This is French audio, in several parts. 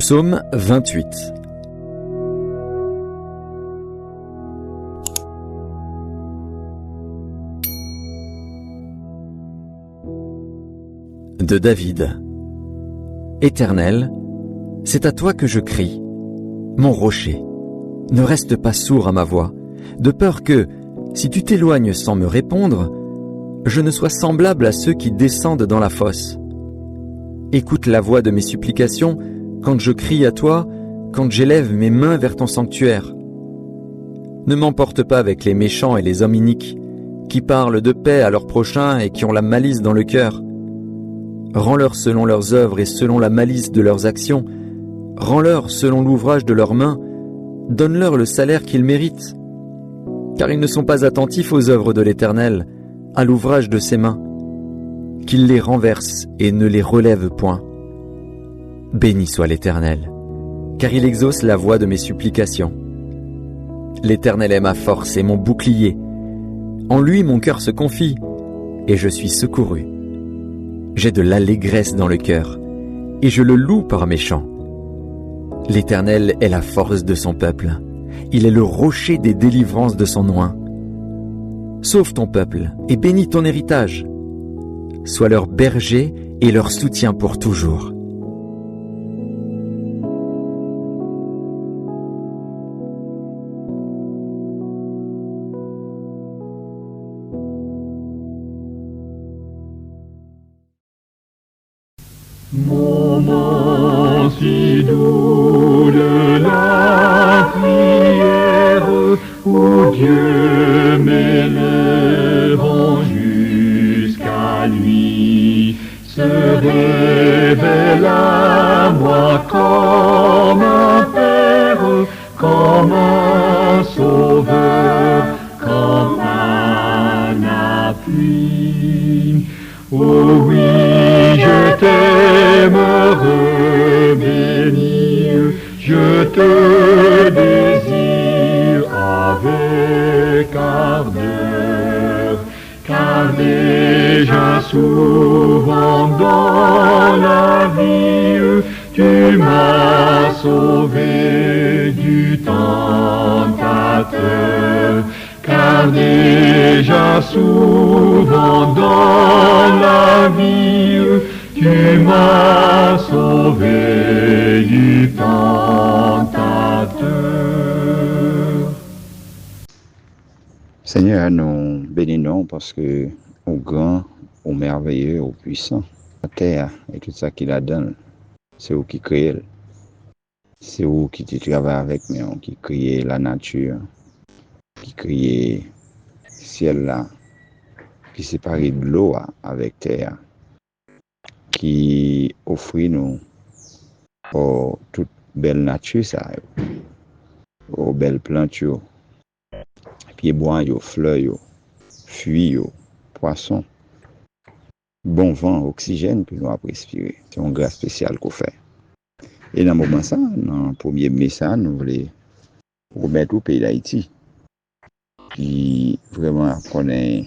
Psaume 28. De David. Éternel, c'est à toi que je crie, mon rocher. Ne reste pas sourd à ma voix, de peur que, si tu t'éloignes sans me répondre, je ne sois semblable à ceux qui descendent dans la fosse. Écoute la voix de mes supplications quand je crie à toi, quand j'élève mes mains vers ton sanctuaire. Ne m'emporte pas avec les méchants et les hommes iniques, qui parlent de paix à leurs prochains et qui ont la malice dans le cœur. Rends-leur selon leurs œuvres et selon la malice de leurs actions. Rends-leur selon l'ouvrage de leurs mains. Donne-leur le salaire qu'ils méritent. Car ils ne sont pas attentifs aux œuvres de l'Éternel, à l'ouvrage de ses mains. Qu'il les renverse et ne les relève point. Béni soit l'Éternel, car il exauce la voix de mes supplications. L'Éternel est ma force et mon bouclier. En lui mon cœur se confie, et je suis secouru. J'ai de l'allégresse dans le cœur, et je le loue par mes chants. L'Éternel est la force de son peuple. Il est le rocher des délivrances de son oint. Sauve ton peuple et bénis ton héritage. Sois leur berger et leur soutien pour toujours. Moment si doux de la prière, où Dieu m'élevant jusqu'à lui, se révèle à moi comme un Père, comme un Sauveur, comme un appui. Oh oui, je t'aimerai bénir, je te désire avec ardeur, car déjà souvent dans la vie, tu m'as sauvé du tentateur. Car déjà souvent dans la vie, tu m'as sauvé du tentateur. Seigneur, nous bénissons parce que au grand, au merveilleux, au puissant, la terre et tout ça qu'il a donné, c'est vous qui créez. C'est vous qui travaillez avec nous, qui créez la nature, qui créez le ciel là, qui sépare de l'eau avec terre, qui offre nous toute belle nature, ça, aux belles plantes, pieds bois, fleurs, fruits, poissons, bon vent, oxygène, puis nous avons respirer. C'est une grâce spéciale qu'on fait. Et dans le moment ça, dans le premier message, nous voulons remettre au pays d'Haïti, qui vraiment connaît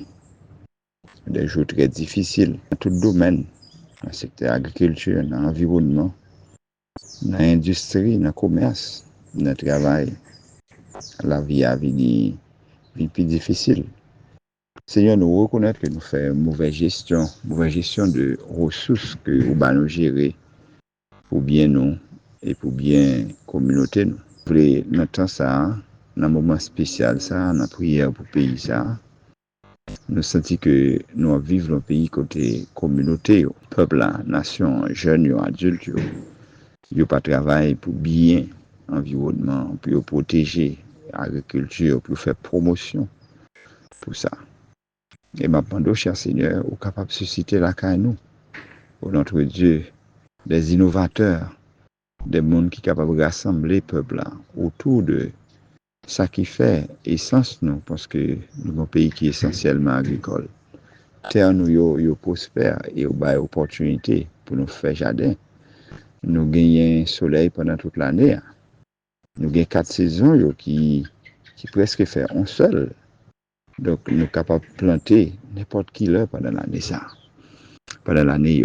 des jours très difficiles dans tout domaine, dans le secteur agriculture, dans l'environnement, dans l'industrie, dans le commerce, dans le travail. La vie a vie plus difficile. Seigneur, nous reconnaissons que nous faisons mauvaise gestion de ressources que nous allons gérer pour bien nous et pour bien la communauté. Nous voulons notre ça, dans un moment spécial, ça, dans la prière pour le pays. Ça. Nous sentons que nous vivons dans un pays côté communauté, peuple, nation, jeunes, adultes. Ils n'ont pas travaillé pour bien l'environnement, pour protéger l'agriculture, pour faire promotion pour ça. Et maintenant, cher Seigneur, vous êtes capable de susciter la caille nous, pour notre Dieu, des innovateurs, des mondes qui sont capables de rassembler le peuple autour de ça qui fait essence nous, parce que nous sommes un pays qui est essentiellement agricole. Terre nous yo prospère et nous avons opportunité pour nous faire jardin. Nous gagnons soleil pendant toute l'année. Nous avons 4 saisons qui presque fait un seul. Donc nous sommes capables de planter n'importe qui heure pendant l'année ça. Pendant l'année.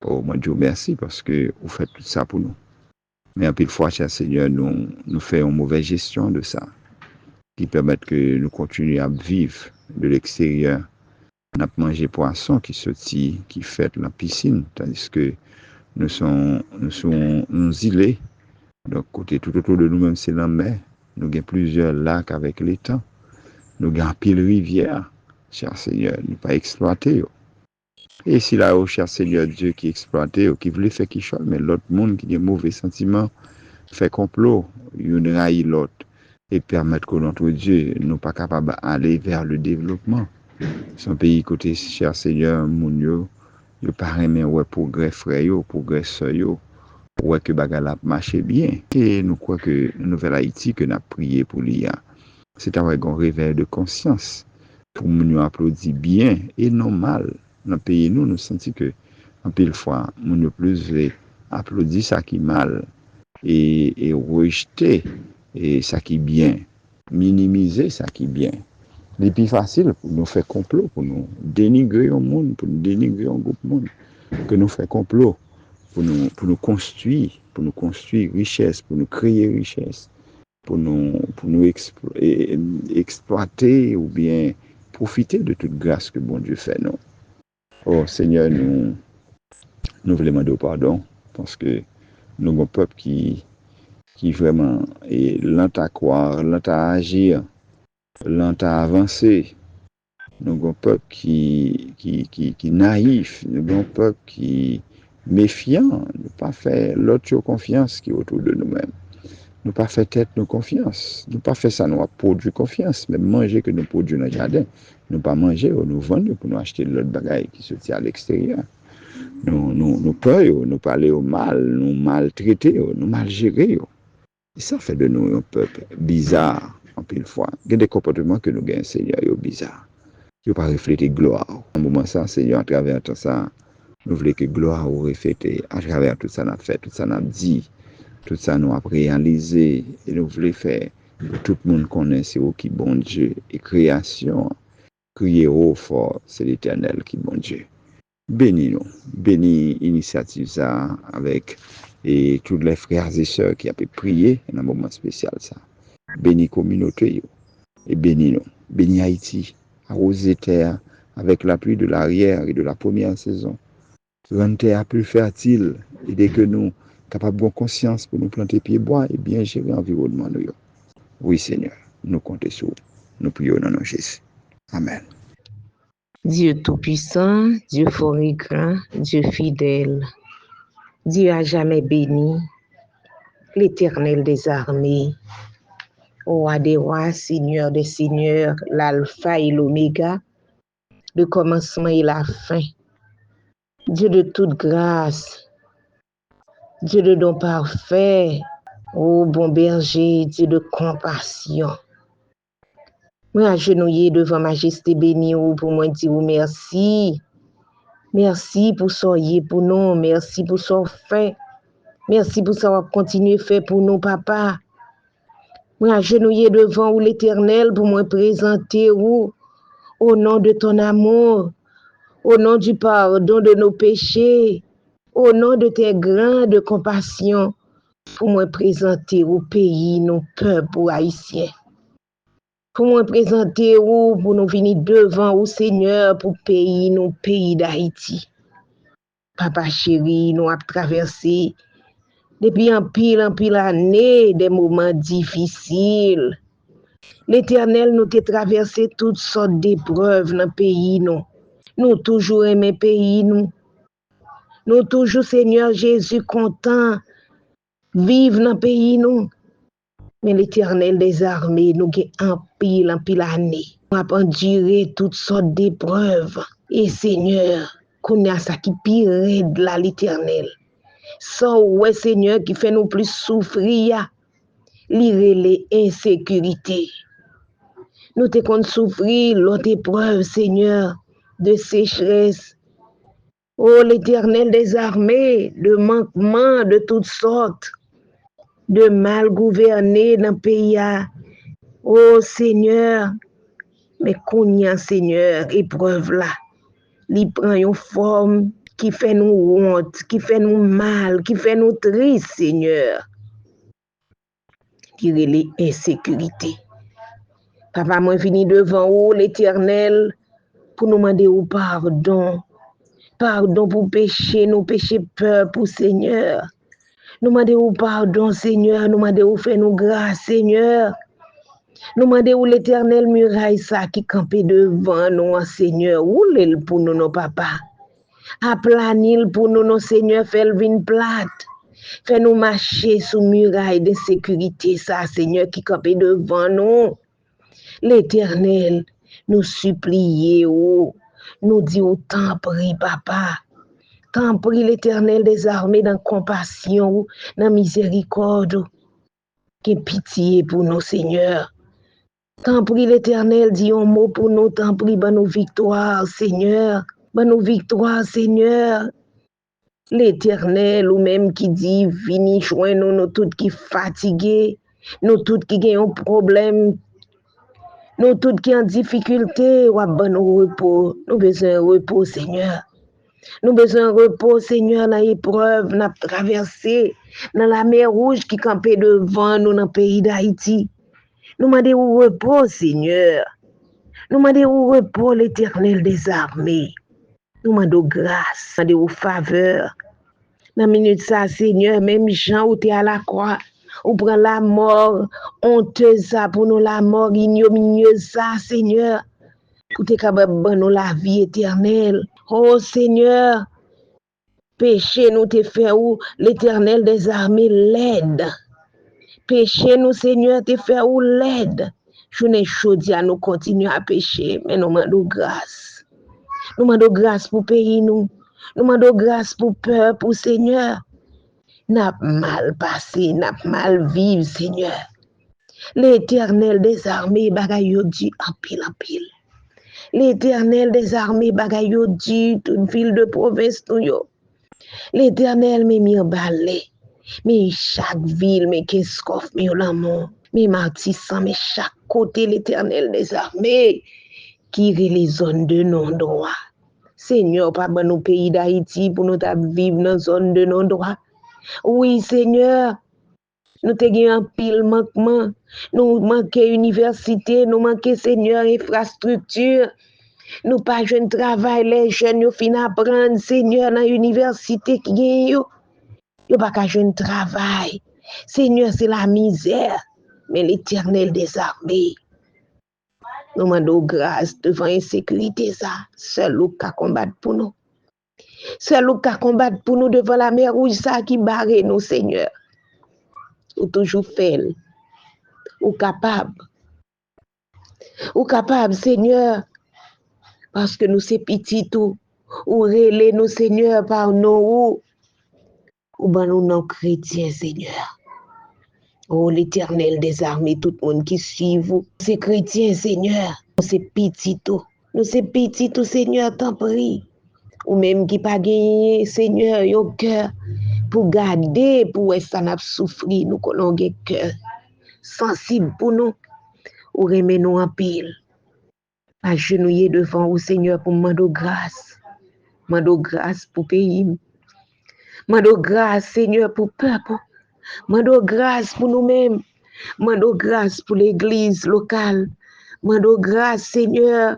Oh mon Dieu, merci parce que vous faites tout ça pour nous. Mais en pile fois, cher Seigneur, nous faisons une mauvaise gestion de ça, qui permet que nous continuions à vivre de l'extérieur. On a mangé poisson qui sortit, qui fait la piscine, tandis que nous sommes îlés. Donc, côté tout autour de nous-mêmes, c'est la mer. Nous avons plusieurs lacs avec l'étang. Nous avons pile rivière, cher Seigneur, nous pas exploiter. Et si là, cher Seigneur Dieu qui exploitait, qui voulait faire quelque chose, mais l'autre monde qui a mauvais sentiments, fait complot, il raille l'autre, et permettre que notre Dieu n'est pas capable d'aller vers le développement. Son pays côté, cher Seigneur, mon yo, yo pas aimé ouais progrès frère yo, progrès sœur yo, ouais que bagala marche bien. Et nous croyons que Nouvelle Haïti que n'a prié pour l'IA, c'est avec un réveil de conscience pour nous applaudir bien et non mal. Dans le pays nous sentons que en pile fois nous plus applaudir ça qui mal et rejeter et ça qui bien, minimiser ça qui bien. C'est plus facile pour nous faire complot, pour nous dénigrer au monde, pour nous dénigrer un groupe monde, que nous faire complot pour nous construire richesse, pour nous créer richesse, pour nous exploiter ou bien profiter de toute grâce que bon Dieu fait nous. Oh Seigneur, nous voulons demander pardon parce que nous avons un peuple qui vraiment est lent à croire, lent à agir, lent à avancer. Nous avons un peuple qui naïf, nous avons un peuple qui méfiant, ne pas faire l'autre confiance qui est autour de nous-mêmes. Nous pas faire tête nos confiance. Nous pas faire ça, nous produire confiance. Même manger que nous produisons dans le jardin. Nous pas manger ou nous vendre pour nous acheter de l'autre bagaille qui se tient à l'extérieur. Nous peur, nous parler au mal, nous maltraiter, nous mal gérer. Et ça fait de nous un peuple bizarre, en pile fois. Il y a des comportements que nous gagnons, Seigneur, bizarres. Il ne pas refléter gloire. En moment ça, Seigneur, à travers tout ça, nous voulons que gloire ou refléter à travers tout ça nous a fait, tout ça nous a dit. Tout ça nous a réalisé et nous voulons faire que tout le monde connaisse c'est qui bon Dieu et création. Crier haut fort, c'est l'Éternel qui bon Dieu. Bénis nous, bénis l'initiative ça avec et tous les frères et sœurs qui ont pu prier dans un moment spécial ça. Bénis la communauté et bénis nous, bénis Haïti, arroser terre avec la pluie de l'arrière et de la première saison. Rendre terre plus fertile et dès que nous capable de conscience pour nous planter pieds bois et bien gérer l'environnement. Oui, Seigneur, nous comptons sur vous. Nous prions dans nos Jésus. Amen. Dieu tout-puissant, Dieu fort et grand, Dieu fidèle, Dieu à jamais béni, l'Éternel des armées, Roi des rois, Seigneur des seigneurs, l'alpha et l'oméga, le commencement et la fin, Dieu de toute grâce, Dieu de don parfait, ô bon berger, Dieu de compassion. Moi, agenouillé devant majesté bénie, pour moi dire merci. Merci pour soyez pour nous, merci pour ce fait. Merci pour ça continuer faire pour nous, papa. Moi, agenouillé devant vous, l'Éternel, pour moi présenter vous au nom de ton amour, au nom du pardon de nos péchés, au nom de tes grandes compassions, pour me présenter au pays, nos peuples haïtiens. Pour me présenter pour nous venir devant au Seigneur, pour pays, nos pays d'Haïti. Papa chéri, nous avons traversé depuis en pile année des moments difficiles. L'Éternel nous a traversé toutes sortes d'épreuves dans le pays. Nous toujours aimé pays. Nous toujours, Seigneur Jésus, contents vivre dans le pays. Mais l'Éternel des armées nous a en pile année. Nous avons enduré toutes sortes d'épreuves. Et Seigneur, qu'on a ça qui pire de là, l'Éternel. Ça, ouais, Seigneur, qui fait nous plus souffrir, lire les insécurités. Nous te qu'on souffrir l'autre épreuve, Seigneur, de sécheresse. Oh, l'Éternel des armées, de manquement de toutes sortes, de mal gouverné dans le pays. Oh, Seigneur, mais qu'on y a, Seigneur, épreuve là, il prend une forme qui fait nous honte, qui fait nous mal, qui fait nous triste, Seigneur. qui relève insécurité. Papa, moi vini devant vous, l'Éternel, pour nous demander au pardon. Pardon pour péché, nous péché peur pour Seigneur. Nous demander au pardon, Seigneur. Nous demander au faire nous grâce, Seigneur. Nous demander où l'Éternel muraille ça qui campait devant nous, Seigneur. Où l'est pour nous, nos papa? Aplanil pour nous, nos Seigneur, fait le vin plate. Fait nous marcher sous muraille de sécurité, ça, Seigneur, qui campait devant nous. L'Éternel, nous supplions, nous disons, t'en prie, papa. T'en prie, l'Éternel des armées, dans compassion, dans miséricorde. Qu'ait pitié pour nous, Seigneur. T'en prie, l'Éternel, dis un mot pour nous, t'en prie, ben nos victoires, Seigneur. Ben nos victoires, Seigneur. L'Éternel, ou même qui dit, vini joindre nous toutes qui fatigués, nous toutes qui ont un problème, nous toutes qui ont difficulté, ou ben nos repos, nous besoin de repos, Seigneur. Nous besoin de repos, Seigneur, dans l'épreuve, dans la traversée, dans la mer Rouge qui campait devant nous dans le pays d'Haïti. Nous demandons repos, Seigneur. Nous demandons repos, l'Éternel des armées. Nous demandons grâce, nous demandons faveur. Dans la minute ça, Seigneur, même Jean où tu es à la croix, ou prend la mort honteuse ça pour nous, la mort ignominieuse ça, Seigneur, pour te capable de nous la vie éternelle. Oh Seigneur, péché nous te fait où l'Éternel des armées l'aide. Péché nous, Seigneur, te fait où l'aide. Je n'ai chaudi à nous continuer à pécher, mais nous demandons grâce. Nous demandons grâce pour pays nous. Nous demandons grâce pour peur, pour Seigneur. N'a mal passé, n'a mal vivre, Seigneur. L'Éternel des armées, bagay yo di en pile en pile. L'Éternel des armées, bagay yo di toute ville de province tout yo. L'Éternel m'a mis en balai. Mais chaque ville, mais qu'est-ce qu'on fait, mais l'amour, mais martissant, mais chaque côté, l'Éternel des armées, qui est les zones de non-droit. Seigneur, pas dans nos pays d'Haïti pour nous vivre dans zone de non-droit. Oui, Seigneur, nous avons un pile manquement, nous manquons université, nous manquons, Seigneur, infrastructure. Nous pas jeunes travail, les jeunes, nous finissent apprendre, Seigneur, dans l'université qui gagne yo. Yo pas qu'à jeune travail. Seigneur, c'est la misère. Mais l'Éternel des armées, nous demandons grâce devant l'insécurité, ça. Seul nous qui combattre pour nous. Seul nous qui combattre pour nous devant la mer Rouge, ça qui barre nous, Seigneur. Ou toujours fait. Ou capable. Ou capable, Seigneur. Parce que nous c'est petit tout. Ou relais nous, Seigneur, par nous. Ou ben nous non chrétiens, Seigneur. Oh, l'Éternel des armées, tout le monde qui suit vous. C'est chrétien, Seigneur. C'est petit tout. Nous c'est petit tout, Seigneur, t'en prie. Ou même qui pas gagné, Seigneur, au cœur. Pour garder, pour ça n'a souffrir, nous qu'on a cœur. Sensible pour nous. Ou remet nous en pile. Agenouiller devant vous, Seigneur, pour demander grâce. Demander grâce pour pays. Mando grâce, Seigneur, pour le peuple. Mando grâce pour nous-mêmes. Mando grâce pour l'église locale. Mando grâce, Seigneur.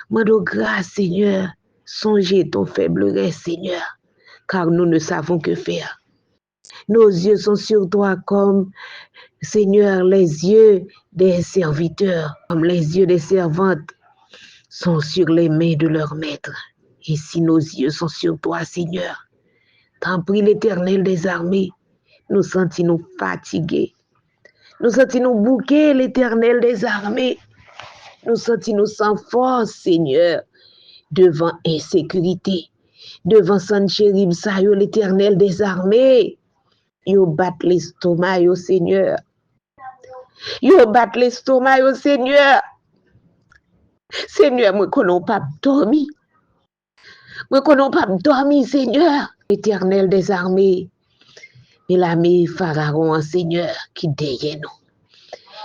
Mando grâce, Seigneur. Songez ton faiblesse, Seigneur, car nous ne savons que faire. Nos yeux sont sur toi comme, Seigneur, les yeux des serviteurs, comme les yeux des servantes sont sur les mains de leur maître. Et si nos yeux sont sur toi, Seigneur, t'en prie l'Éternel des armées, nous sentons-nous fatigués. Nous sentons-nous bouqués, l'Éternel des armées. Nous sentons-nous sans force, Seigneur, devant insécurité, devant Sanchérib, Sayo, l'Éternel des armées. Yo bat l'estomac, yo Seigneur. Yo bat l'estomac, yo Seigneur. Seigneur, moi qu'on n'a pas dormi. Moi qu'on n'a pas dormi, Seigneur. Éternel des armées, mais l'armée Pharaon, Seigneur, qui derrière nous.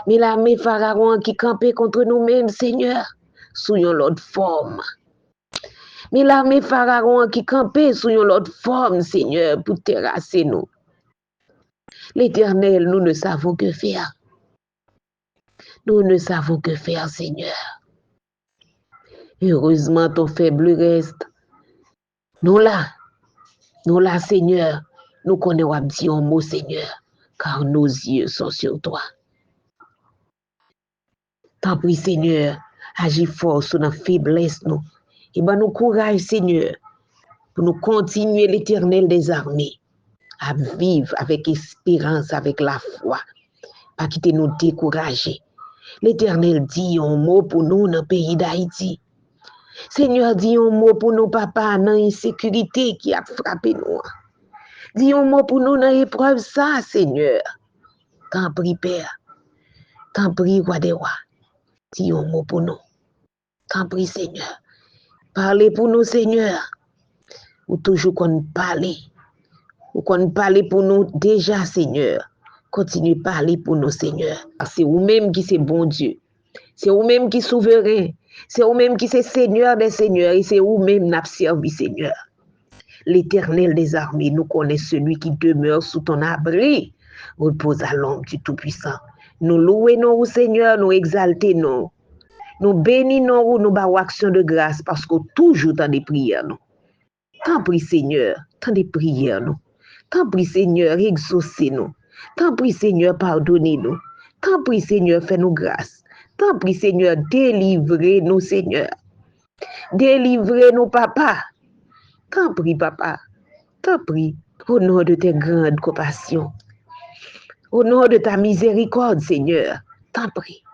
Mais l'armée Pharaon qui campait contre nous-mêmes, Seigneur, sous une autre forme. Mais l'armée Pharaon qui campait sous une autre forme, Seigneur, pour terrasser nous. L'Éternel, nous ne savons que faire. Nous ne savons que faire, Seigneur. Heureusement, ton faible reste. Nous là, Seigneur, nous connaissons dire un mot, Seigneur, car nos yeux sont sur toi. T'en prie, Seigneur, agis fort sur notre faiblesse, nous. Et ben nous courage, Seigneur, pour nous continuer l'Éternel des armées, à vivre avec espérance, avec la foi, pas quitter nous décourager. L'Éternel dit un mot pour nous dans le pays d'Haïti. Seigneur, dis un mot pour nos papas dans l'insécurité qui a frappé nous. Dis un mot pour nous dans l'épreuve ça, Seigneur. T'en prie, Père. T'en prie, roi des rois. Dis un mot pour nous. T'en prie, Seigneur. Parlez pour nous, Seigneur. Ou toujours qu'on parle. Ou qu'on parle pour nous déjà, Seigneur. Continue à parler pour nous, Seigneur. C'est vous-même qui c'est bon Dieu. C'est vous-même qui est souverain. C'est vous-même qui c'est Seigneur des Seigneurs. Et c'est vous-même qui n'a servi, Seigneur. L'Éternel des armées, nous connaît celui qui demeure sous ton abri. Repose à l'ombre du Tout-Puissant. Nous louons, Seigneur, nous exaltons, nous bénissons, nous bavons action de grâce parce que toujours dans des prières, nous. Tant prie, Seigneur, tant des prières, nous. Tant prie, Seigneur, exaucez-nous. Tant prie, Seigneur, pardonnez-nous. Tant prie, Seigneur, fais-nous grâce. Tant prie, Seigneur, délivrez-nous, Seigneur. Délivrez-nous, Papa. Tant prie, Papa. Tant prie, au nom de tes grandes compassions. Au nom de ta miséricorde, Seigneur, t'en prie.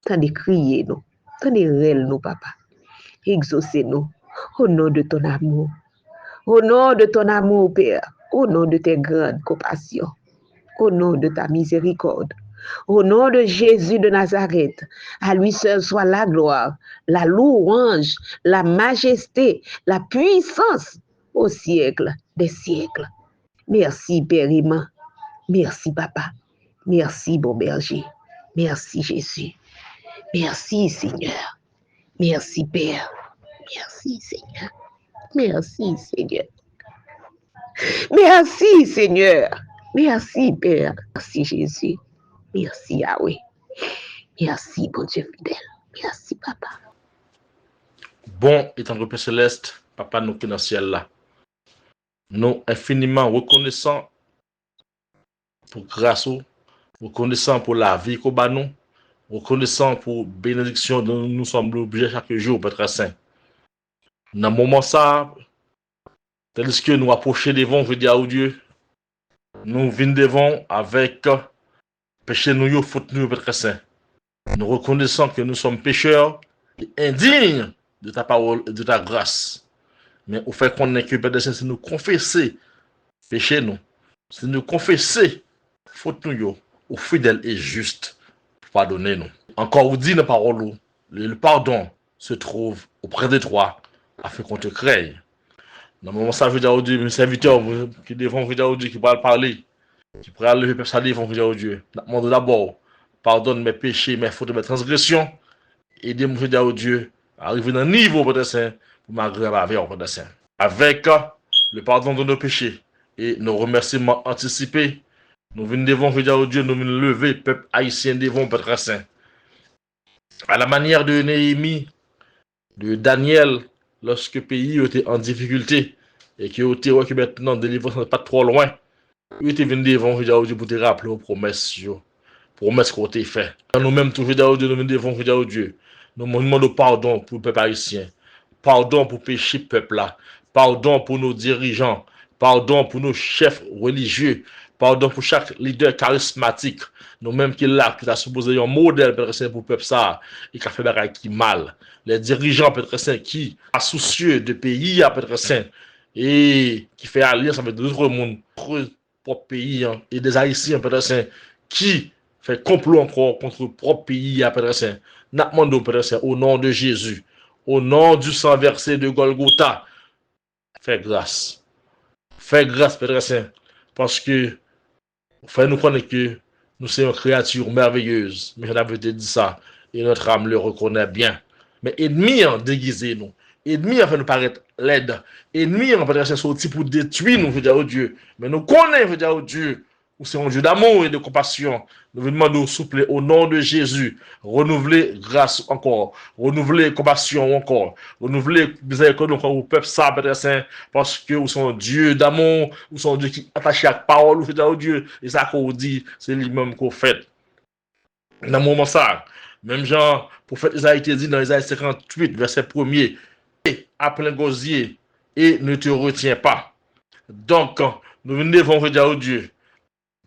T'en de crier, nous. T'en de rêler, nous, Papa. Exaucez-nous au nom de ton amour. Au nom de ton amour, Père. Au nom de tes grandes compassions. Au nom de ta miséricorde. Au nom de Jésus de Nazareth. À lui seul soit la gloire, la louange, la majesté, la puissance au siècle des siècles. Merci, Père aimant. Merci, Papa. Merci, bon berger. Merci, Jésus. Merci, Seigneur. Merci, Père. Merci, Seigneur. Merci, Seigneur. Merci, Seigneur. Merci, Père. Merci, Jésus. Merci, Yahweh. Merci, bon Dieu fidèle. Merci, Papa. Bon et tendre Père Céleste, Papa nous qui est dans le ciel là. Nous infiniment reconnaissants pour grâce, reconnaissant pour la vie qu'on bat nous, reconnaissant pour bénédiction dont nous sommes obligés chaque jour, Père Saint. Dans le moment ça, tandis que nous approchons devant, je dis à Dieu, nous venons devant avec péché nous, faute nous, Père Saint. Nous reconnaissons que nous sommes pécheurs et indignes de ta parole et de ta grâce. Mais au fait qu'on est que Père Saint, c'est nous confesser péché nous, c'est nous confesser faute nous, au fidèle et juste pour pardonner nous. Encore vous dit dans la parole, le pardon se trouve auprès de toi afin qu'on te crée. Dans le moment ça, je veux dire au Dieu, mes serviteurs qui devant Dieu, qui va parler, qui pourraient lever pour ça devant Dieu. Demande d'abord, pardonne mes péchés, mes fautes, mes transgressions. Aidez-moi, je dis au Dieu, à arriver dans un niveau, Père Saint, pour m'agréer avec Père Saint. Avec le pardon de nos péchés et nos remerciements anticipés, nous venons devant, je dis au Dieu, nous venons lever, peuple haïtien devant Père Saint. À la manière de Néhémie, de Daniel, lorsque le pays était en difficulté et que que maintenant délivrance n'est pas trop loin, il était venu devant Dieu pour te rappeler aux promesses qu'on t'a fait. Nous-mêmes, toujours Dieu, nous venons devant Dieu. Nous demandons pardon pour le peuple haïtien, pardon pour le péché peuple là, pardon pour nos dirigeants, pardon pour nos chefs religieux, pardon pour chaque leader charismatique, nous-mêmes qui est là, qui a supposé un modèle pour le peuple ça, et qui a fait des choses qui mal. Les dirigeants Père Saint qui sont soucieux de pays à Père Saint et qui fait alliance avec d'autres mondes, d'autres propres pays et des Haïtiens Père Saint qui fait complot encore contre le propre pays à Père Saint. Nous demandons Père Saint au nom de Jésus, au nom du sang versé de Golgotha, fais grâce. Fais grâce Père Saint parce que fait nous connaître que nous sommes une créature merveilleuse. Mais on avait dit ça et notre âme le reconnaît bien. Mais ennemis en déguisé nous. Ennemis en fait nous paraître laide. Ennemis en fait sorti pour détruire nous, je veux dire au Dieu. Mais nous connaissons, je veux dire au Dieu, ou c'est un Dieu d'amour et de compassion. Nous vous demandons, s'il vous plaît, au nom de Jésus, renouveler grâce encore, renouveler compassion encore, renouveler miséricorde encore au peuple ça, Père Saint, parce que vous sont Dieu d'amour, vous sont Dieu qui est attaché à la parole, vous faites au Dieu, et ça qu'on dit, c'est lui-même qu'on fait. Dans le moment ça, même genre, prophète Isaïe te dit dans Isaïe 58, verset 1er, et à plein gosier, et ne te retiens pas. Donc, nous devons dire au Dieu,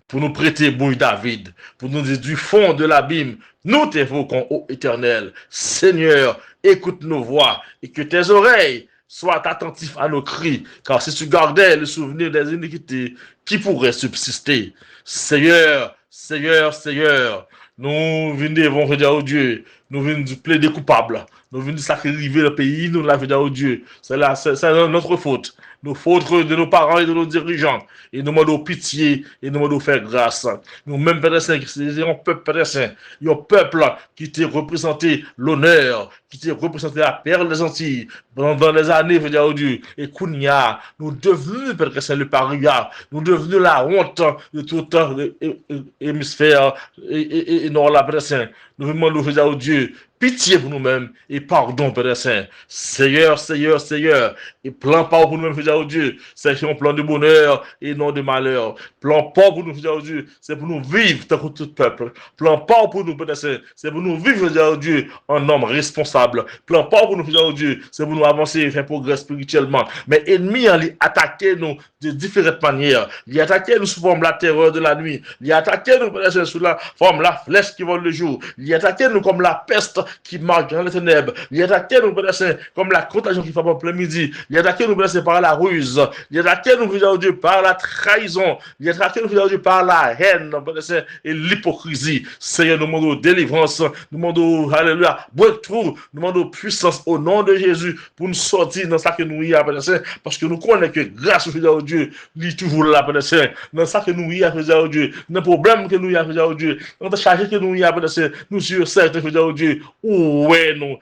pour nous prêter bouille David, pour nous dire du fond de l'abîme, nous t'évoquons, ô Éternel. Seigneur, écoute nos voix et que tes oreilles soient attentives à nos cris, car si tu gardais le souvenir des iniquités, qui pourrait subsister? Seigneur, Seigneur, Seigneur, nous venons dire au Dieu, nous venons plaider coupables, nous venons sacrifier le pays, nous l'avons dit au Dieu. C'est notre faute. Nos fautes de nos parents et de nos dirigeants. Et nous demandons pitié et nous demandons faire grâce. Nous-mêmes, Père Saint, c'est un peuple, Père Saint, un peuple qui t'a représenté l'honneur, qui t'a représenté la perle des Antilles dans les années, je veux dire, au Dieu. Et Kounia, nous devenons, Père Saint, le paria, nous devenons la honte de tout hémisphère et non, la Père Saint. Nous demandons, je veux dire, au Dieu, pitié pour nous-mêmes et pardon, Père Saint. Seigneur, Seigneur, Seigneur, et plan pas pour nous-mêmes, oh Dieu, c'est un plan de bonheur et non de malheur. Plan pas pour nous, oh Dieu, c'est pour nous vivre tant que tout peuple. Plan pas pour nous, Père Saint, c'est pour nous vivre, oh Dieu, en homme responsable. Plan pas pour nous, oh Dieu, c'est pour nous avancer et faire progrès spirituellement. Mais ennemi, il attaqué nous de différentes manières. Il attaqué nous sous forme de la terreur de la nuit. Il attaqué nous, Père Saint, sous la forme de la flèche qui vole le jour. Il attaqué nous comme la peste qui marche dans les ténèbres. Il attaqué nous, Père Saint, comme la contagion qui frappe en plein midi. Il attaqué nous, Père Saint, par la ruse. Il attaqué nous, Père Dieu, par la trahison. Il attaqué nous, Père Dieu, par la haine, Père Saint, et l'hypocrisie. Seigneur, nous demandons délivrance. Nous demandons, alléluia, breakthrough. Nous demandons puissance au nom de Jésus pour nous sortir dans ça que nous y a, Père Saint, parce que nous connaissons que grâce au Dieu, il est toujours là, Père Saint. Dans ça que nous y a, Père Dieu, dans le problème que nous y a, Père Dieu, dans la charge que nous y a, Père Saint, nous sommes certains, Père Dieu, où est nous,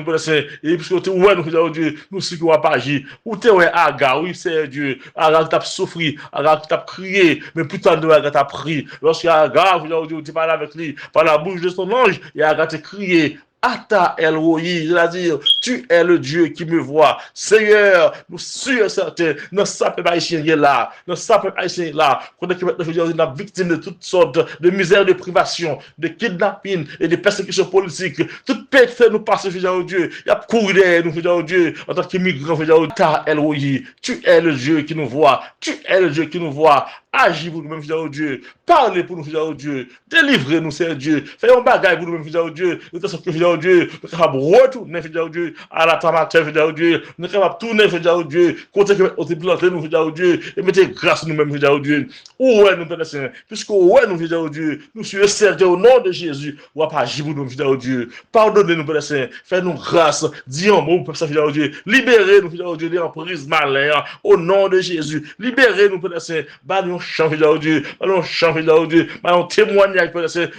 Père Saint, et puisque où est nous, Père Dieu, nous sommes qui ne pas agir, où t'es, ouais, Aga, oui, c'est Dieu, Aga qui t'a souffert, Aga qui t'a crié, mais putain de Aga t'a pris, lorsque Aga, Père Dieu, tu parles avec lui, par la bouche de son ange, et Aga t'a crié, Ata El Roi, c'est-à-dire, tu es le Dieu qui me voit. Seigneur, nous sommes certains, dans ça peut pas ici là, dans ça peut pas ici là, qu'on est victime de toutes sortes de misère, de privation, de kidnapping et de persécutions politiques. Toute paix fait nous passer, je veux Dieu. Il y a couru derrière nous, je veux Dieu, en tant qu'immigrants, je veux dire, Ata El Roi, tu es le Dieu qui nous voit, tu es le Dieu qui nous voit. Agis pour nous-mêmes, fidèles au Dieu. Parlez pour nous, fidèles au Dieu. Délivrez-nous, Seigneur Dieu. Faites un bagage pour nous-mêmes, fidèles au Dieu. Nous sommes fidèles au Dieu. Nous sommes capables de retourner, fidèles au Dieu. À la tamateur, fidèles au Dieu. Nous sommes capables de tourner, fidèles au Dieu. Comptez que nous plantez, nous, fidèles au Dieu. Et mettez grâce nous-mêmes, fidèles au Dieu. Où est nous, Père Saint? Puisque où est nous, fidèles au Dieu? Nous sommes servis au nom de Jésus. Ou à pas agir pour nous, fidèles au Dieu. Pardonnez-nous, Père Saint. Faites-nous grâce. Dis un mot, Père Saint, fidèles au Dieu. Libérez-nous, fidèles au Dieu, des emprises malins. Au nom de Jésus. Libérez-nous, Père Saint. Bannons chant, fidèles au Dieu. Allons chanter là au Dieu, allons témoigner,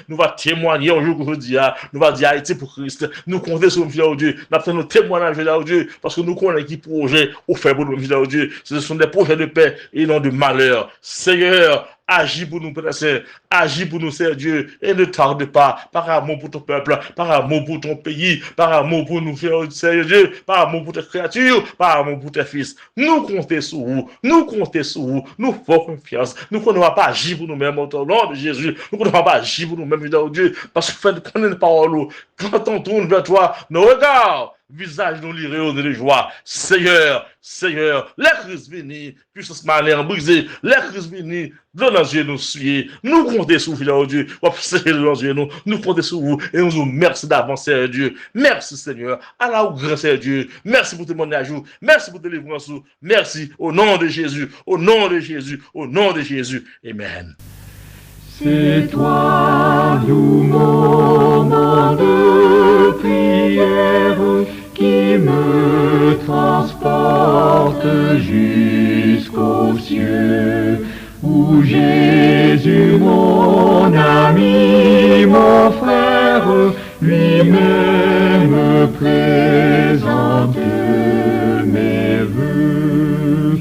nous va témoigner un jour que je dis, nous va dire Haïti pour Christ, nous comptons sur le Dieu, nous faisons nos témoignages là au Dieu, parce que nous connaissons qui projet au fait pour nous là au Dieu, ce sont des projets de paix et non de malheur. Seigneur, agis pour nous, Père Saint, agis pour nous, Seigneur Dieu, et ne tarde pas, par amour pour ton peuple, par amour pour ton pays, par amour pour nous, Seigneur Dieu, par amour pour tes créatures, par amour pour tes fils. Nous comptons sur vous, nous comptons sur vous, nous faisons confiance, nous ne pouvons pas agir pour nous-mêmes au nom de Jésus, nous ne pouvons pas agir pour nous-mêmes, Dieu, parce que quand on est parole, quand on tourne vers toi, nos regards, visage nous li rayonne de joie. Seigneur, Seigneur, les crises viennent, puissance malin brisée, les crises viennent, dans nos yeux nous suivons, nous comptons sur vous, Dieu, nous comptons sur vous, et nous vous merci d'avance, Seigneur Dieu. Merci, Seigneur, à la grâce, Seigneur Dieu. Merci pour témoignage, merci pour délivrance, merci au nom de Jésus, au nom de Jésus, au nom de Jésus. Amen. C'est toi, doux moment de prière, qui me transporte jusqu'aux cieux, où Jésus, mon ami, mon frère, lui-même présente mes vœux.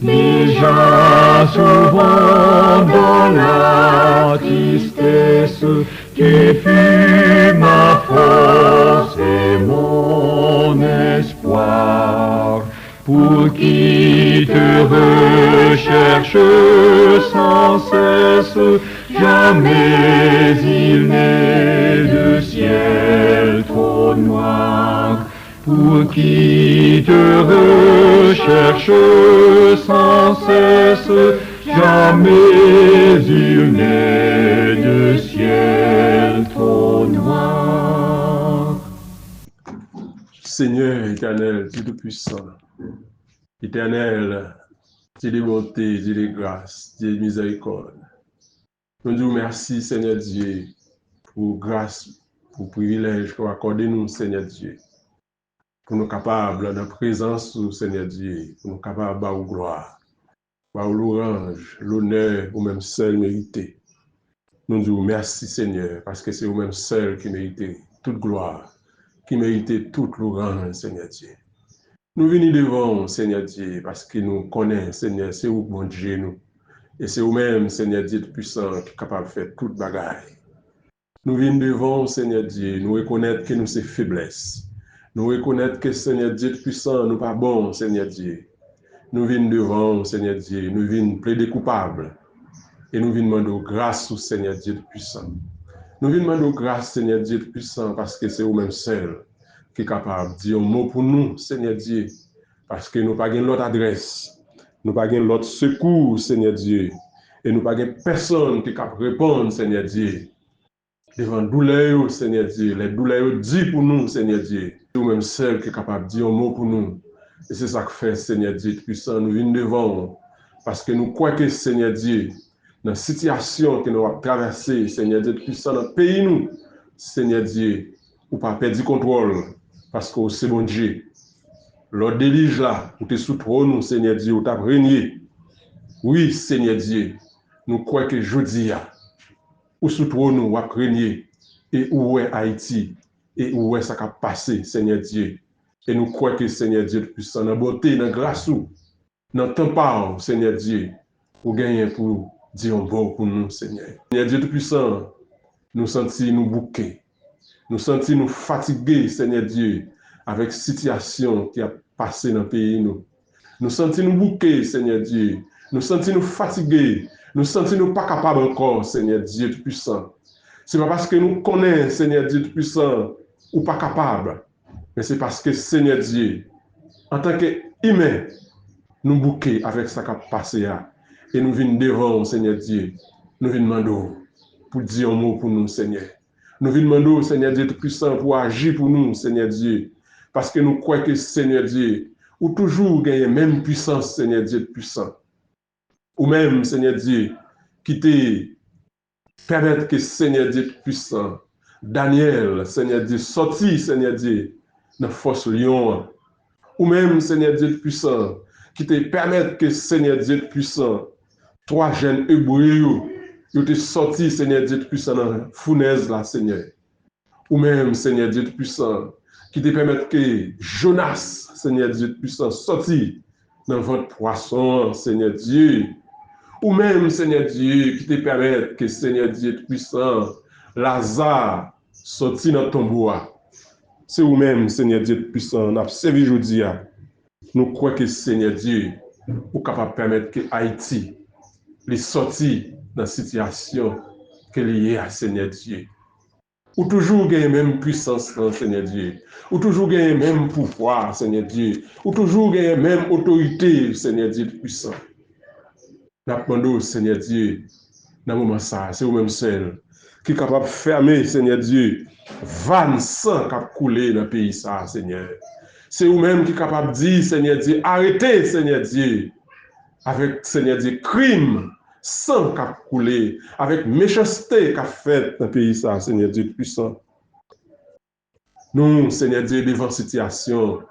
Déjà souvent dans la tristesse, tu fus ma force et mon espoir. Pour qui te recherche sans cesse, jamais il n'est de ciel trop noir. Pour qui te recherche sans cesse, jamais il n'est de ciel trop noir. Seigneur éternel, Dieu Tout-Puissant, éternel, Dieu de bonté, Dieu de grâce, Dieu de miséricorde. Nous disons merci, Seigneur Dieu, pour grâce, pour privilège que vous accordez nous, Seigneur Dieu, pour nous capables, dans la présence, Seigneur Dieu, pour nous capables de gloire, de l'orange, l'honneur, ou même seul mérité. Nous disons merci, Seigneur, parce que c'est vous-même seul qui méritez toute gloire, qui méritez toute l'orange, Seigneur Dieu. Nous venons devant, Seigneur Dieu, parce que nous connaissons, Seigneur, c'est vous, bon Dieu, nous. Et c'est vous-même, Seigneur Dieu puissant, qui est capable de faire toute bagaille. Nous venons devant, Seigneur Dieu, nous reconnaître que nous sommes faiblesses. Nous reconnaître que, Seigneur Dieu puissant, nous pas bon, Seigneur Dieu. Nous venons devant, Seigneur Dieu, nous venons plaider coupable. Et nous venons demander grâce au Seigneur Dieu puissant. Nous venons demander grâce, Seigneur Dieu puissant, parce que c'est vous-même seul qui est capable de dire un mot pour nous, Seigneur Dieu, parce que nous n'avons pas l'autre adresse, nous n'avons pas l'autre secours, Seigneur Dieu, et nous n'avons pas personne qui est capable de répondre, Seigneur Dieu, devant douleur, Seigneur Dieu, les douleurs dit pour nous, Seigneur Dieu, c'est vous-même seul qui est capable de dire un mot pour nous, et c'est ça que fait, Seigneur Dieu puissant, nous venons devant, parce que nous croyons que, Seigneur Dieu, dans la situation que nous avons traversée, Seigneur Dieu puissant, dans le pays, nous, Seigneur Dieu, ou pas perdre le contrôle, parce que c'est bon Dieu. L'ordre délige là, ou te sous trône, Seigneur Dieu, ou t'as régné. Oui, Seigneur Dieu, nous croyons que jeudi, ou sous trône, ou a régné, et où est Haïti, et où est ça qui a passé, Seigneur Dieu. Et nous croyons que Seigneur Dieu puissant, dans la bonté, dans la grâce, dans le temps, Seigneur Dieu, ou gagner pour dire un bon pour nous, Seigneur. Seigneur Dieu puissant, nous sentons nous bouquer. Nous sentons nous fatigués, Seigneur Dieu, avec la situation qui a passé dans le pays. Nous sentons nous bouqués, Seigneur Dieu. Nous sentons nous fatigués. Nous sentons nous pas capables encore, Seigneur Dieu puissant. Ce n'est pas parce que nous connaissons, Seigneur Dieu puissant, ou pas capable, mais c'est parce que, Seigneur Dieu, en tant qu'humain, nous bouqués avec ce qui a passé. Et nous venons devant, Seigneur Dieu. Nous venons demander pour dire un mot pour nous, Seigneur. Nous venons demander, Seigneur Dieu puissant, pour agir pour nous, Seigneur Dieu. Parce que nous croyons que, Seigneur Dieu, ou toujours gagner même puissance, Seigneur Dieu puissant. Ou même, Seigneur Dieu, qui te permettre que, Seigneur Dieu puissant, Daniel, Seigneur Dieu, sorti, Seigneur Dieu, dans la force lion. Ou même, Seigneur Dieu puissant, qui te permettre que, Seigneur Dieu puissant, 3 jeunes hébreux, ils ont sorti, Seigneur Dieu puissant, dans la fournaise, là, Seigneur. Ou même, Seigneur Dieu puissant, qui te permettre que Jonas, Seigneur Dieu puissant, sorti dans votre poisson, Seigneur Dieu. Ou même, Seigneur Dieu, qui te permettre que, Seigneur Dieu puissant, Lazare, sorti dans ton bois. C'est vous-même, Seigneur Dieu puissant, nous avons servi aujourd'hui. Nous croyons que, Seigneur Dieu, est capable de permettre que Haïti les sorti dans la situation qu'elle est à Seigneur Dieu. Ou toujours gagner même puissance, Seigneur Dieu. Ou toujours gagner même pouvoir, Seigneur Dieu. Ou toujours gagner même autorité, Seigneur Dieu puissant. Nous demandons, Seigneur Dieu, dans le moment ça, c'est vous-même seul qui est capable de fermer, Seigneur Dieu, 20 sang qui a coulé dans le pays, ça, Seigneur. C'est vous-même qui est capable de dire, Seigneur Dieu, arrêtez, Seigneur Dieu, avec, Seigneur Dieu, crime, sang qui a coulé, avec méchanceté qui a fait dans le pays, ça, Seigneur Dieu puissant. Nous, Seigneur Dieu, devant la situation,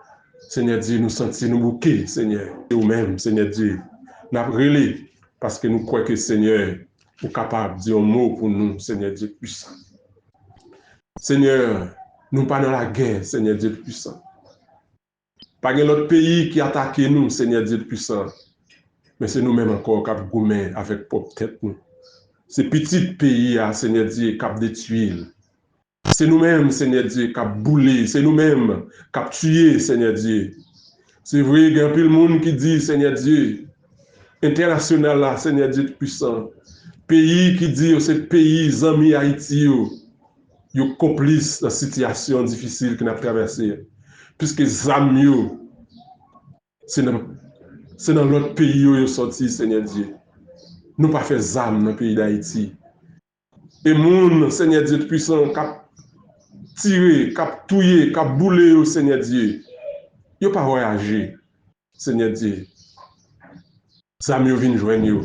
Seigneur Dieu, nous sentons nous bouquer, Seigneur. Et vous-même, Seigneur Dieu, nous avons relé, parce que nous croyons que, Seigneur, est capable de dire un mot pour nous, Seigneur Dieu puissant. Seigneur, nous ne sommes pas dans la guerre, Seigneur Dieu puissant. Pas l'autre pays qui attaque nous, Seigneur Dieu puissant. Mais c'est nous-mêmes encore qui avons gommé avec propre tête nous. c'est petit pays, Seigneur Dieu, qui a détruit. C'est nous-mêmes, Seigneur Dieu, qui a boulé. C'est nous-mêmes qui a tué, Seigneur Dieu. C'est vrai, il y a un peu de monde qui dit, Seigneur Dieu, international là, Seigneur Dieu puissant. Pays qui dit, c'est pays, amis Haïti, yo complice dans la situation difficile que nous avons traversée. Puisque les amis, c'est dans l'autre pays où ils sont sortis, Seigneur Dieu. Nous pas fait zam dans le pays d'Haïti. Et moun, Seigneur Dieu puissant, qui a tiré, qui a touillé, qui a boulé au Seigneur Dieu. Ils n'ont pas voyagé, Seigneur Dieu. Zam yo vin joindre yo.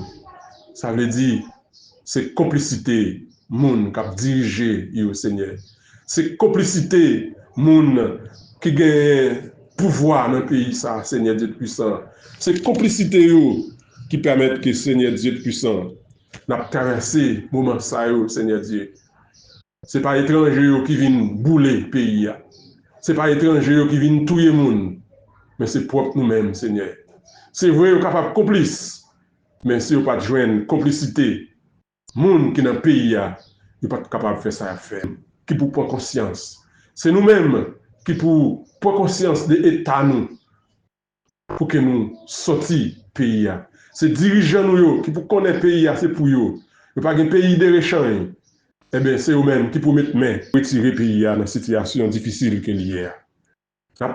Ça veut dire, c'est complicité, moun qui a dirigé yo, Seigneur. C'est complicité, moun qui gagne pouvoir dans le pays, ça, Seigneur Dieu puissant. C'est complicité yo qui permettent que Seigneur Dieu puissant n'a traversé moment ça yo, Seigneur Dieu. C'est pas étranger qui viennent bouler le pays. C'est pas étranger qui viennent tuer moun, mais c'est propre nous-mêmes, Seigneur. C'est vrai qu'on est capable complice, mais si on pas joindre complicité, moun qui dans le pays il pas capable de faire ça faire, qui pour prendre conscience. C'est nous-mêmes qui pour prendre conscience de l'état nous pour que nous sortions pays. C'est dirigeants nous qui pour connaître pays, c'est pour eux. Il pas un pays de réchange. Eh bien, c'est eux-mêmes qui pour mettre main pour retirer pays dans une situation difficile qu'il y a.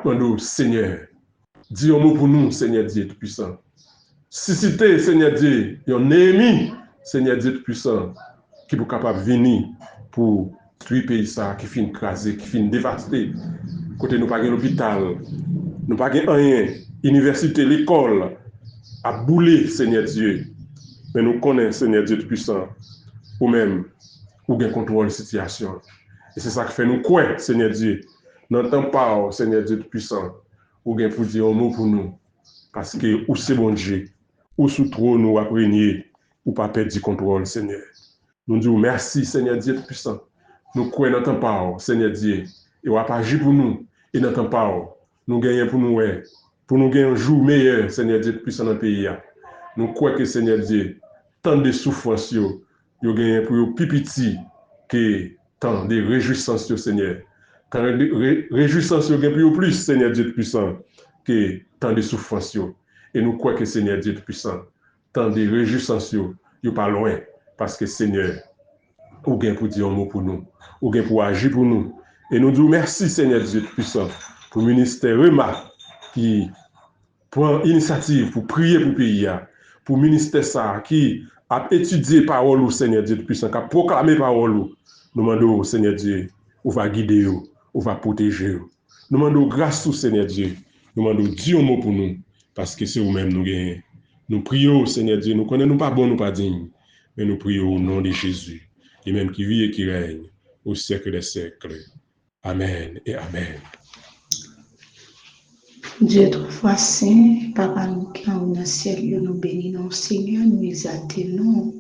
Nous Seigneur, dis un mot pour nous, Seigneur Dieu Tout-Puissant. Suscitez, Seigneur Dieu, un ennemi, Seigneur Dieu Tout-Puissant, qui est capable de venir pour tuer le pays ça, qui finit écrasé, qui finit dévasté. Côté nous pas un hôpital, nous pas rien, université, l'école, à bouler, Seigneur Dieu. Mais nous connaissons, Seigneur Dieu Tout-Puissant, ou même, ou bien contrôle la situation. Et c'est ça qui fait nous quoi, Seigneur Dieu. N'entends pas, Seigneur Dieu Tout-Puissant, ou bien pour dire un mot pour nous. Parce que ou c'est bon Dieu, ou sous trop nous appreniez, ou pas perdre du contrôle, Seigneur. Nous disons merci, Seigneur Dieu Tout-Puissant. Nous croyons n'entends pas, Seigneur Dieu. Et on va pas agir pour nous, et n'entend pas. Nous gagnons pour nous gagner un jour meilleur, Seigneur Dieu Tout-Puissant dans le pays. Nous croyons que, Seigneur Dieu, tant de souffrances, nous gagnons pour nous plus petit que tant de réjouissances, Seigneur. Quand réjouissance gagne plus, Seigneur Dieu Tout-Puissant, que tant de souffrances. Et nous croyons que, Seigneur Dieu Tout-Puissant, tant de réjouissances, nous pas loin, parce que, Seigneur, ou gagne pour dire un mot pour nous, ou gagne pour agir pour nous. Et nous disons merci, Seigneur Dieu Tout-Puissant, pour le ministère Rema qui prend initiative pour prier pour le pays, pour le ministère ça qui a étudié parole au Seigneur Dieu Tout-Puissant, qui a proclamé parole. Nous demandons au Seigneur Dieu, on va guider, on va protéger. Nous demandons grâce au Seigneur Dieu. Nous demandons Dieu un mot pour nous, parce que c'est vous-même nous gagnons. Nous prions au Seigneur Dieu, nous connaissons pas bon, nous pas dignes, mais nous prions au nom de Jésus, et même qui vit et qui règne au siècle des siècles. Amen et Amen. Dieu trois fois saint, Papa nous qui en dans le ciel, nous bénissons, Seigneur, nous exaltons,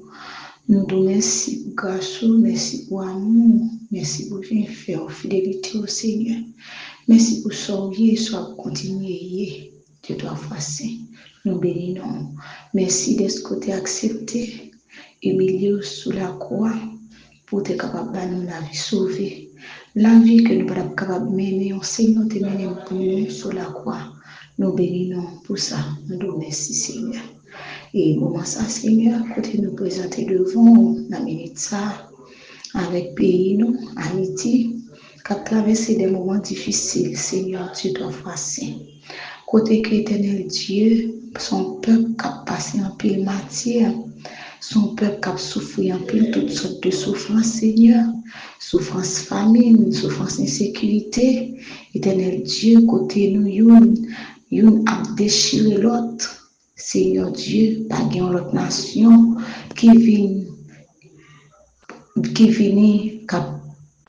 nous donnons merci pour grâce, merci pour amour, merci pour bien faire, fidélité au Seigneur. Merci pour sauver, soit continuer. Dieu trois fois saint, nous bénissons. Merci de ce côté accepté, humilié sous la croix, pour être capable de nous la vie sauver. La vie que nous ne sommes pas capables de mener, on Seigneur te mène pour nous sur la croix. Nous bénissons pour ça. Nous nous merci Seigneur. Et moment ça, Seigneur, côté nous présenter devant la minute ça, avec pays nous, Haïti, qui a traversé des moments difficiles, Seigneur, tu dois faire saint. Côté que éternel Dieu, son peuple qui a passé en pile matière, son peuple qui a souffert en pile toutes sortes de souffrances, Seigneur, souffrance famine, souffrance insécurité, éternel Dieu, côté nous, yon a déchiré l'autre, Seigneur Dieu, pas gain l'autre nation qui vient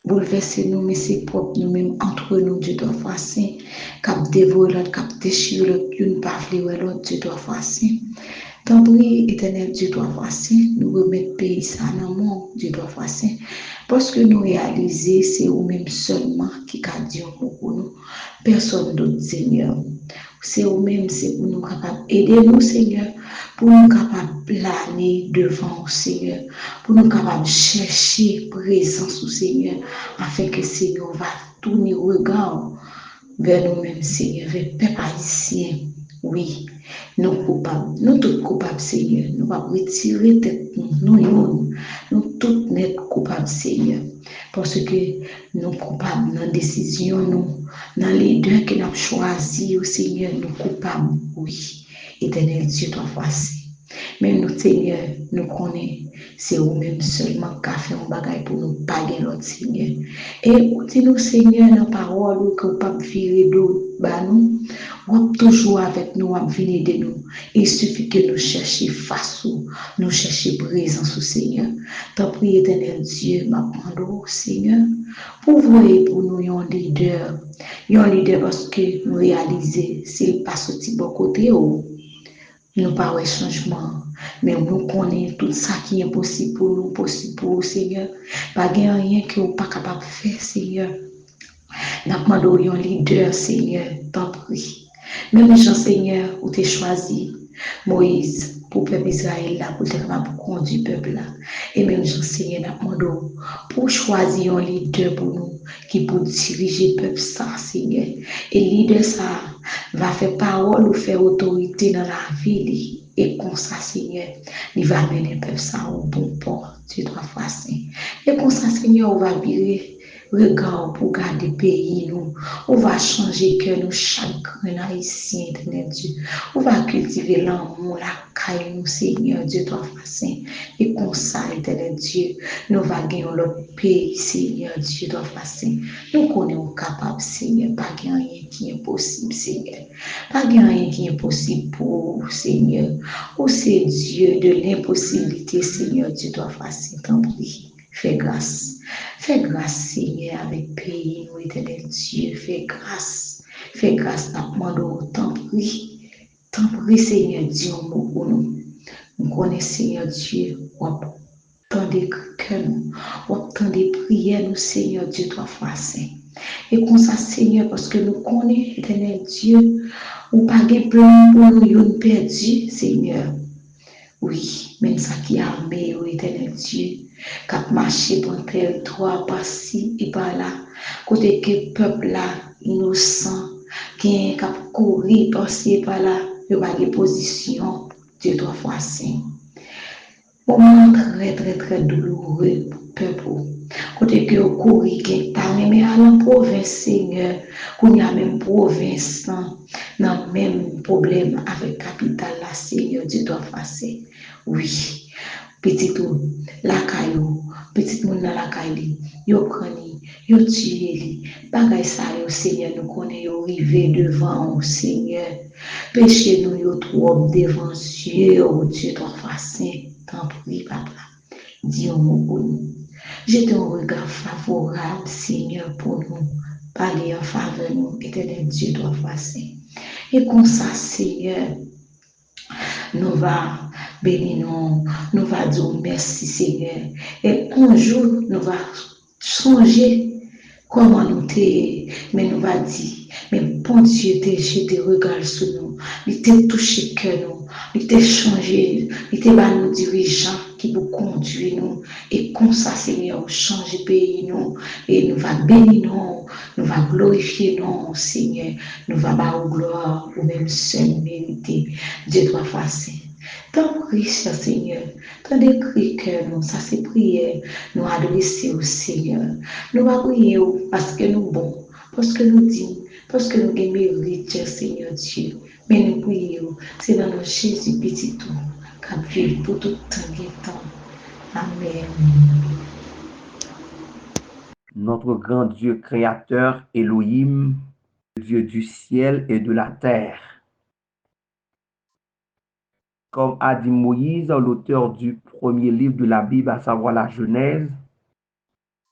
bouleverser nous, mais c'est propre nous-mêmes, entre nous, Dieu doit faire saint, cap dévorer l'autre, cap déchirer l'autre, une pas vouloir l'autre, Dieu doit faire saint. Tant pis, éternel Dieu doit faire saint, nous remettre pays ça dans le monde, Dieu doit faire saint, parce que nous réaliser, c'est vous-même seulement qui a dit pour nous, personne d'autre, Seigneur. C'est vous-même, c'est pour nous capables aider nous, Seigneur, pour nous capables de planer devant le Seigneur, pour nous capables de chercher présence au Seigneur, afin que le Seigneur va tourner le regard vers nous-mêmes, Seigneur, vers le peuple haïtien. Oui, nous coupables, nous tous coupables, Seigneur. Nous allons retirer tête nous tous net coupables, Seigneur. Parce que nous coupables dans la décision, nous, dans les deux que nous avons choisi, Seigneur, nous coupables, oui. Éternel Dieu, toi voici. Mais nous, Seigneur, nous connaissons, c'est vous-même seulement qui a fait un bagage pour nous payer l'autre, Seigneur. Et dis-nous, Seigneur, dans la parole, que vous ne pouvez pas virer d'autres, nous, vous êtes toujours avec nous, vous venez de nous. Il suffit que nous cherchions face, nous cherchions présence au Seigneur. Tant pis, éternel Dieu, m'appendons, Seigneur, pour vous pour nous un leader parce que nous réalisons, s'il passe au petit bon côté, nous pas de changement, mais nous connaissons tout ça qui est possible pour nous, possible pour vous, Seigneur. Pas rien que vous pas capable de faire, Seigneur. Nous demandons un leader, Seigneur, tant pis. Même Jean, Seigneur, où tu as choisi Moïse pour le peuple Israël, là, pour conduire le peuple là. Et même Jean, Seigneur, nous demandons pour choisir un leader pour nous, qui peut diriger le peuple ça, Seigneur. Et le leader ça va faire parole ou faire autorité dans la vie. Et comme ça, Seigneur, il va mener le peuple ça au bon port. Tu dois faire ça. Et comme ça, Seigneur, on va virer. Regard pour garder le pays, nous. On va changer que nous, chacun haïtien, éternel Dieu. On va cultiver l'amour, la caille, nous, Seigneur Dieu, toi, saint. Et comme ça, éternel Dieu, nous va gagner notre pays, Seigneur Dieu, toi, saint. Nous connaissons capables, Seigneur. Pas rien qui est impossible, Seigneur. Pas rien qui est impossible pour vous, Seigneur. Oh, c'est Dieu de l'impossibilité, Seigneur Dieu, toi, saint. T'en prie. Fais grâce. Fais grâce, Seigneur, avec pays, nous, éternel Dieu. Fais grâce. Fais grâce, nous demandons. T'en prie, Seigneur Dieu, pour nous. Nous connaissons, Seigneur Dieu, tant de cœurs, tant de prières, nous, Seigneur Dieu, toi, saint. Et comme ça, Seigneur, parce que nous connaissons, éternel Dieu, ou pas de plan pour nous, nous perdu, Seigneur. Oui, même ça qui a armé, éternel Dieu, qui a marché pour un territoire par-ci et par-là, côté que le peuple là, innocent, qui a couru par-ci et par-là, il va des positions, Dieu doit voir saint. Moment très, très, très douloureux pour le peuple. Côté que vous courez, qui pas même à la province, Seigneur, qu'on y a même province, dans même problème avec capitale, la Seigneur, Dieu doit faire. Oui, petit tout, la caillou, petit monde dans la caillou, yo crani, yo tué, bagay ça, yo Seigneur, nous connaissons, yo rivé devant, Seigneur, péché nous, yo trop devant Dieu, Dieu doit faire. Tant pis, papa, dis au mot pour nous. Jette un regard favorable, Seigneur, pour nous. Parler en faveur de nous, éternel Dieu doit faire. Et comme ça, Seigneur, nous va bénir, nous va dire merci, Seigneur. Et un jour, nous va changer comment nous t'es, mais nous va dire, mais bon Dieu, je te regarde sur nous, il t'a touché cœur nous, il t'a changé, il t'a donné nos dirigeants qui vous conduire nous, et comme ça, Seigneur, changer pays nous, et nous va bénir nous va glorifier nous, Seigneur, nous va avoir gloire, ou même seul mérité, Dieu doit faire. Tant pis, cher Seigneur, tant d'écrit que nous, ça c'est prière, nous adresser au Seigneur. Nous va prier parce que nous bons, parce que nous disons, parce que nous gagnons mérite, cher Seigneur Dieu. Mais nous prions, c'est dans notre Jésus petit tout, qu'à vivre pour tout temps. Amen. Notre grand Dieu créateur, Elohim, Dieu du ciel et de la terre. Comme a dit Moïse, l'auteur du premier livre de la Bible, à savoir la Genèse,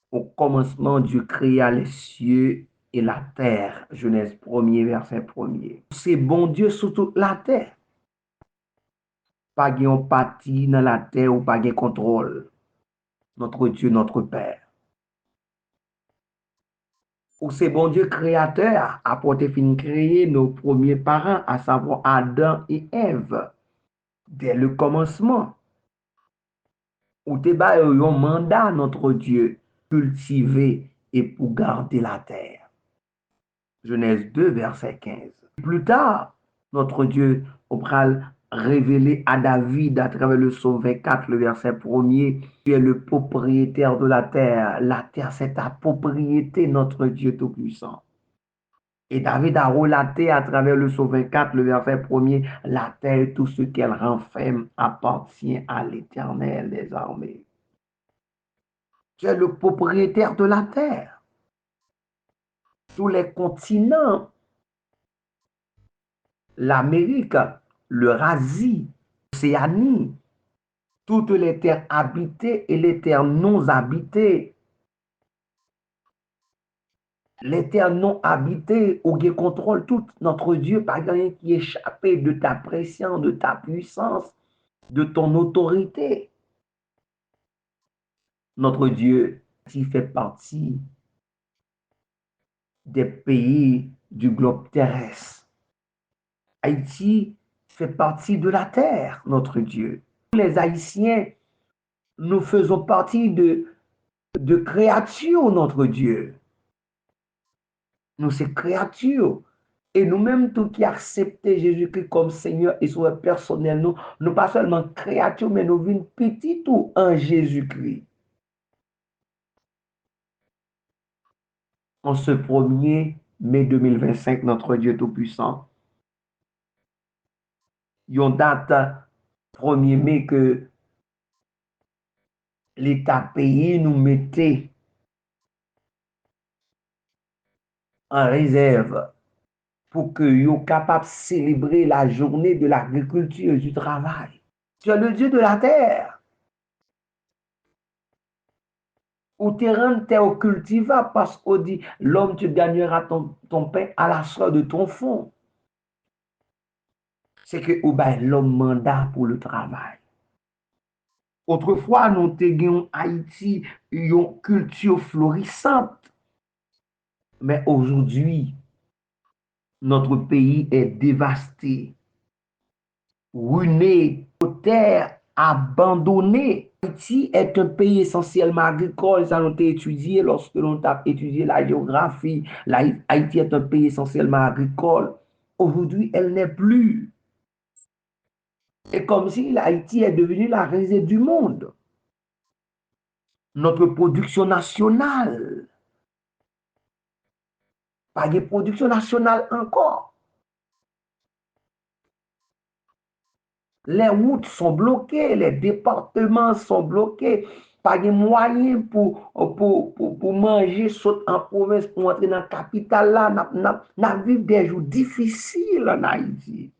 au commencement, Dieu créa les cieux et la terre. Genèse 1er, verset 1er. C'est bon Dieu sur toute la terre. Pas de parti dans la terre ou pas de contrôle. Notre Dieu, notre Père. Ou c'est bon Dieu créateur a porté fin créer nos premiers parents, à savoir Adam et Ève. dès le commencement. Ou te ba un mandat, notre Dieu, cultiver et pour garder la terre. Genèse 2, verset 15. Plus tard, notre Dieu pral révélé à David à travers le psaume 24, le verset 1er, tu es le propriétaire de la terre. La terre, c'est ta propriété, notre Dieu Tout-Puissant. Et David a relaté à travers le psaume 24, le verset 1er, la terre, tout ce qu'elle renferme appartient à l'Éternel des armées. Tu es le propriétaire de la terre. Tous les continents, l'Amérique, l'Eurasie, l'Océanie, toutes les terres habitées et les terres non habitées. Les terres non habitées, où il contrôle tout, notre Dieu, pas rien qui échappe de ta pression, de ta puissance, de ton autorité. Notre Dieu, qui fait partie des pays du globe terrestre. Haïti fait partie de la terre, notre Dieu. Les Haïtiens, nous faisons partie de créatures, notre Dieu. Nous, c'est créatures. Et nous-mêmes, tous qui acceptent Jésus-Christ comme Seigneur et Sauveur personnel, nous pas seulement créatures, mais nous vîmes petits tout en Jésus-Christ. En ce 1er mai 2025, notre Dieu Tout-Puissant, yon date 1er mai que l'État pays nous mettait en réserve pour que nous soyons capables de célébrer la journée de l'agriculture et du travail. Tu es le Dieu de la terre. Ou terrain terre cultivable parce qu'on dit l'homme tu gagneras ton pain à la sueur de ton front. C'est que l'homme mandat pour le travail. Autrefois, nous avons Haïti une culture florissante. Mais aujourd'hui, notre pays est dévasté, ruiné, terre abandonnée. Haïti est un pays essentiellement agricole, ça nous a étudié lorsque l'on a étudié la géographie. Haïti est un pays essentiellement agricole. Aujourd'hui, elle n'est plus. Et comme si Haïti est devenue la risée du monde. Notre production nationale, pas de production nationale encore. Les routes sont bloquées, les départements sont bloqués. Pas de moyens pour manger, sauter en province, pour entrer dans la capitale là. Nous vivons des jours difficiles en Haïti.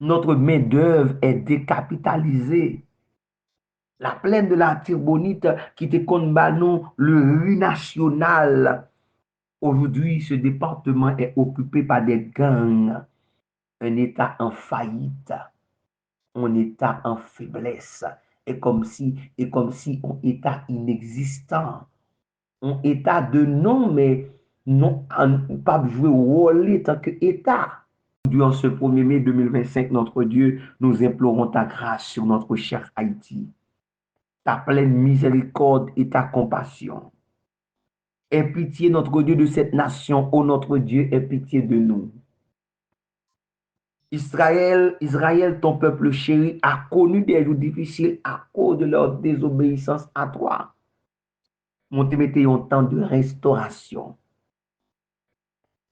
Notre main-d'œuvre est décapitalisée. La plaine de la Tibonite qui te combat nous, le riz national. Aujourd'hui, ce département est occupé par des gangs. Un État en faillite, un État en faiblesse, et comme si un État inexistant, un État de nom, mais non pas jouer au rôle tant qu'État. Durant ce 1er mai 2025, notre Dieu, nous implorons ta grâce sur notre cher Haïti, ta pleine miséricorde et ta compassion. Aie pitié, notre Dieu, de cette nation. Oh, notre Dieu, aie pitié de nous. Israël, ton peuple chéri, a connu des jours difficiles à cause de leur désobéissance à toi. Mon te mette un temps de restauration.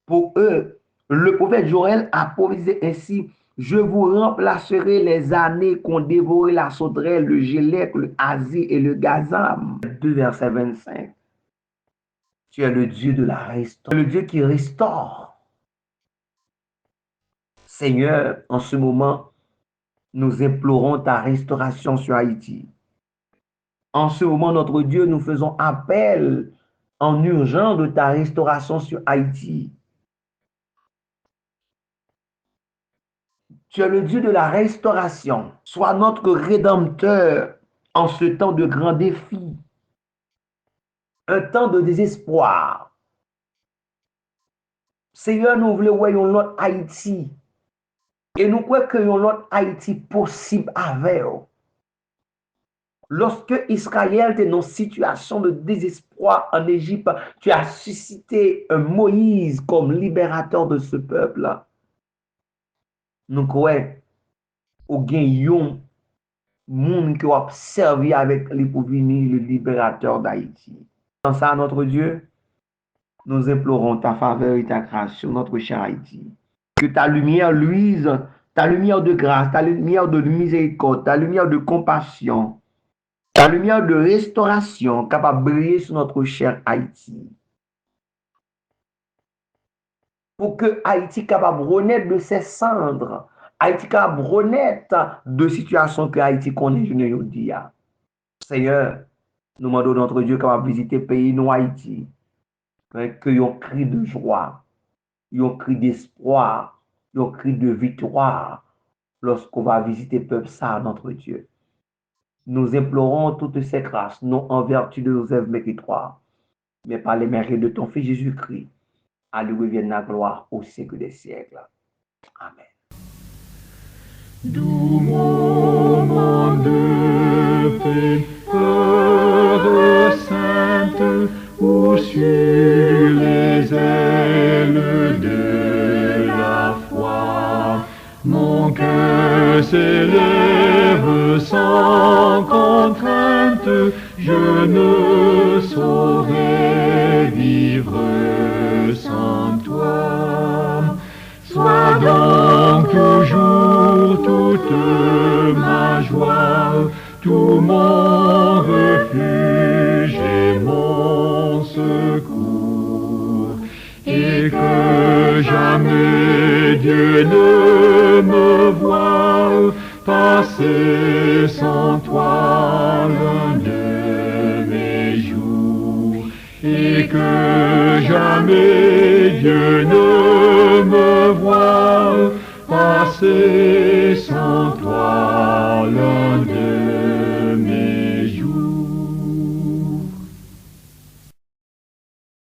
Pour eux, le prophète Joël a provisé ainsi: je vous remplacerai les années qu'ont dévoré la sauterelle, le gélec, le hasi et le gazam. 2 verset 25. Tu es le Dieu de la restauration, le Dieu qui restaure. Seigneur, en ce moment, nous implorons ta restauration sur Haïti. En ce moment, notre Dieu, nous faisons appel en urgence de ta restauration sur Haïti. Tu es le Dieu de la restauration. Sois notre rédempteur en ce temps de grands défis, un temps de désespoir. Seigneur, nous voulons voir notre Haïti Et nous croyons que l'autre Haïti possible avec eux. Lorsque Israël était dans une situation de désespoir en Égypte, tu as suscité un Moïse comme libérateur de ce peuple-là. Nous croyons au gain monde qui a servi avec les pour venir le libérateur d'Haïti. Dans ça, notre Dieu, nous implorons ta faveur et ta grâce sur notre cher Haïti. Que ta lumière luise, ta lumière de grâce, ta lumière de miséricorde, ta lumière de compassion, ta lumière de restauration capable de briller sur notre cher Haïti. Pour que Haïti capable de renaître de ses cendres, Haïti capable de renaître de situations que Haïti connaît, je ne dis pas. Seigneur, nous demandons notre Dieu capable de visiter le pays, nous Haïti, que yon cri de joie, yon cri d'espoir, yon cri de victoire lorsqu'on va visiter le peuple ça, notre Dieu. Nous implorons toutes ces grâces, non en vertu de nos œuvres méritoires, mais par les mérites de ton Fils Jésus-Christ. À lui revienne la gloire au siècle des siècles. Amen. Doux moment de paix, heure sainte, où sur les ailes de la foi, mon cœur s'élève sans contrainte, je ne saurais vivre sans toi. Sois donc toujours toute ma joie, tout mon refuge et mon secours, et que jamais Dieu ne me voie passer sans toi l'un de mes jours, et que jamais Dieu ne me voie passer sans toi